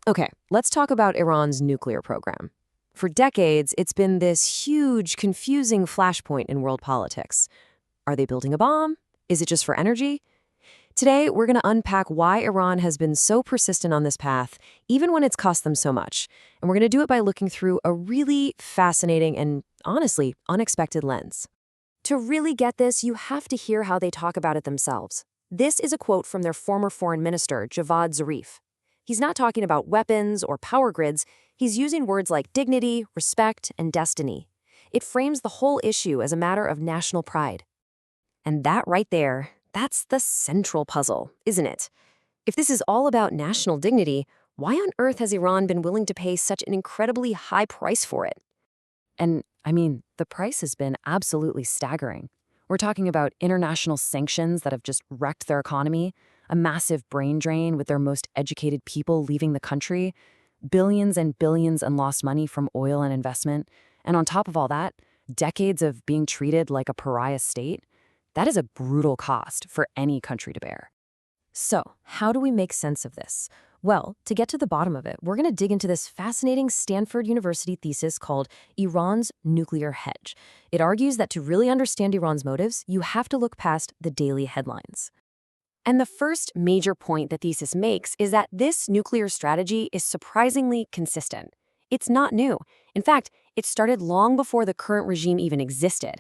Okay, let's talk about Iran's nuclear program. For decades, it's been this huge, confusing flashpoint in world politics. Are they building a bomb? Is it just for energy? Today, we're going to unpack why Iran has been so persistent on this path, even when it's cost them so much. And we're going to do it by looking through a really fascinating and, honestly, unexpected lens. To really get this, you have to hear how they talk about it themselves. This is a quote from their former foreign minister, Javad Zarif. He's not talking about weapons or power grids. He's using words like dignity, respect, and destiny. It frames the whole issue as a matter of national pride. And that right there, that's the central puzzle, isn't it? If this is all about national dignity, why on earth has Iran been willing to pay such an incredibly high price for it? And, the price has been absolutely staggering. We're talking about international sanctions that have just wrecked their economy, a massive brain drain with their most educated people leaving the country, billions and billions in lost money from oil and investment, and on top of all that, decades of being treated like a pariah state. That is a brutal cost for any country to bear. So, how do we make sense of this? Well, to get to the bottom of it, we're going to dig into this fascinating Stanford University thesis called Iran's Nuclear Hedge. It argues that to really understand Iran's motives, you have to look past the daily headlines. And the first major point the thesis makes is that this nuclear strategy is surprisingly consistent. It's not new. In fact, it started long before the current regime even existed.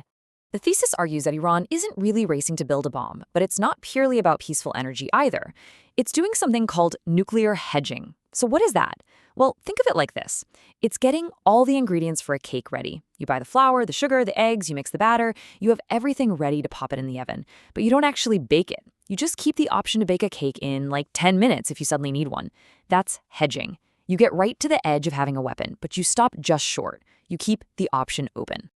The thesis argues that Iran isn't really racing to build a bomb, but it's not purely about peaceful energy either. It's doing something called nuclear hedging. So what is that? Well, think of it like this. It's getting all the ingredients for a cake ready. You buy the flour, the sugar, the eggs, you mix the batter, you have everything ready to pop it in the oven, but you don't actually bake it. You just keep the option to bake a cake in like 10 minutes if you suddenly need one. That's hedging. You get right to the edge of having a weapon, but you stop just short. You keep the option open.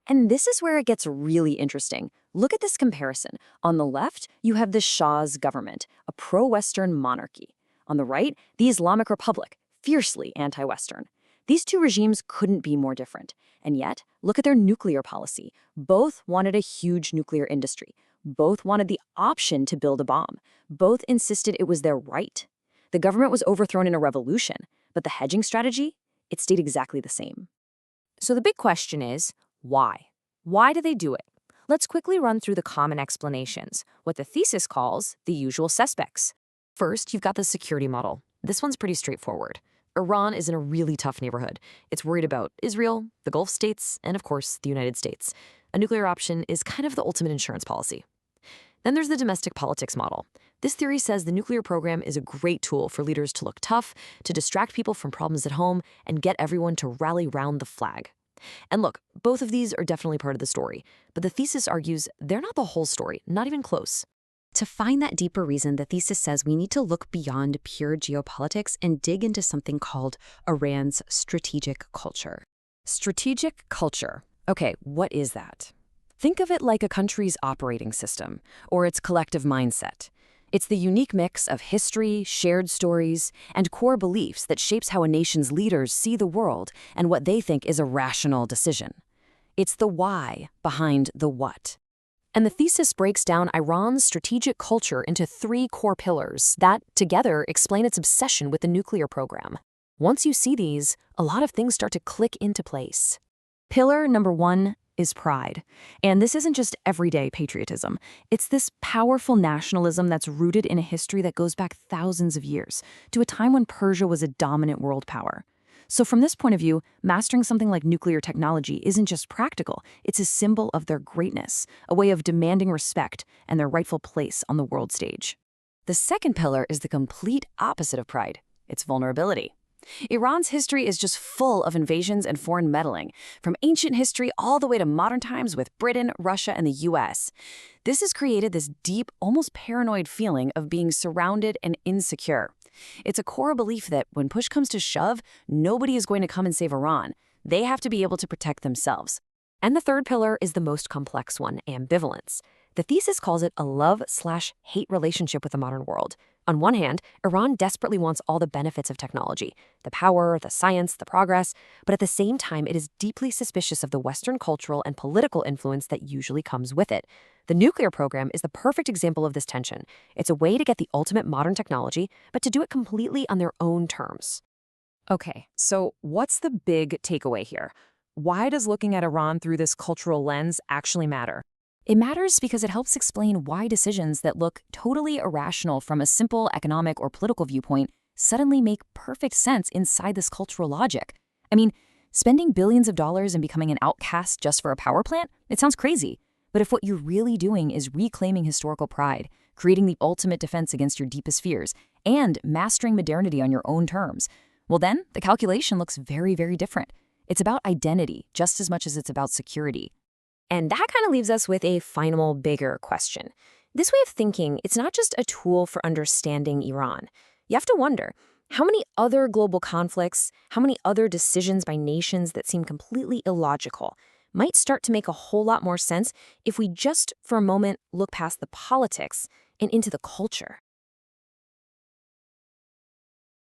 And this is where it gets really interesting. Look at this comparison. On the left, you have the Shah's government, a pro-Western monarchy. On the right, the Islamic Republic, fiercely anti-Western. These two regimes couldn't be more different. And yet, look at their nuclear policy. Both wanted a huge nuclear industry. Both wanted the option to build a bomb. Both insisted it was their right. The government was overthrown in a revolution, but the hedging strategy, it stayed exactly the same. So the big question is, why? Why do they do it? Let's quickly run through the common explanations, what the thesis calls the usual suspects. First, you've got the security model. This one's pretty straightforward. Iran is in a really tough neighborhood. It's worried about Israel, the Gulf states, and of course, the United States. A nuclear option is kind of the ultimate insurance policy. Then there's the domestic politics model. This theory says the nuclear program is a great tool for leaders to look tough, to distract people from problems at home, and get everyone to rally round the flag. And look, both of these are definitely part of the story, but the thesis argues they're not the whole story, not even close. To find that deeper reason, the thesis says we need to look beyond pure geopolitics and dig into something called Iran's strategic culture. Strategic culture. Okay, what is that? Think of it like a country's operating system, or its collective mindset. It's the unique mix of history, shared stories, and core beliefs that shapes how a nation's leaders see the world and what they think is a rational decision. It's the why behind the what. And the thesis breaks down Iran's strategic culture into three core pillars that, together, explain its obsession with the nuclear program. Once you see these, a lot of things start to click into place. Pillar number 1 is pride. And this isn't just everyday patriotism. It's this powerful nationalism that's rooted in a history that goes back thousands of years, to a time when Persia was a dominant world power. So from this point of view, mastering something like nuclear technology isn't just practical, it's a symbol of their greatness, a way of demanding respect and their rightful place on the world stage. The second pillar is the complete opposite of pride. It's vulnerability. Iran's history is just full of invasions and foreign meddling, from ancient history all the way to modern times with Britain, Russia, and the US. This has created this deep, almost paranoid feeling of being surrounded and insecure. It's a core belief that when push comes to shove, nobody is going to come and save Iran. They have to be able to protect themselves. And the third pillar is the most complex one, ambivalence. The thesis calls it a love/hate relationship with the modern world. On one hand, Iran desperately wants all the benefits of technology, the power, the science, the progress, but at the same time, it is deeply suspicious of the Western cultural and political influence that usually comes with it. The nuclear program is the perfect example of this tension. It's a way to get the ultimate modern technology, but to do it completely on their own terms. Okay, so what's the big takeaway here? Why does looking at Iran through this cultural lens actually matter? It matters because it helps explain why decisions that look totally irrational from a simple economic or political viewpoint suddenly make perfect sense inside this cultural logic. I mean, spending billions of dollars and becoming an outcast just for a power plant? It sounds crazy. But if what you're really doing is reclaiming historical pride, creating the ultimate defense against your deepest fears, and mastering modernity on your own terms, well then, the calculation looks very, very different. It's about identity just as much as it's about security. And that kind of leaves us with a final, bigger question. This way of thinking, it's not just a tool for understanding Iran. You have to wonder, how many other global conflicts, how many other decisions by nations that seem completely illogical might start to make a whole lot more sense if we just, for a moment, look past the politics and into the culture?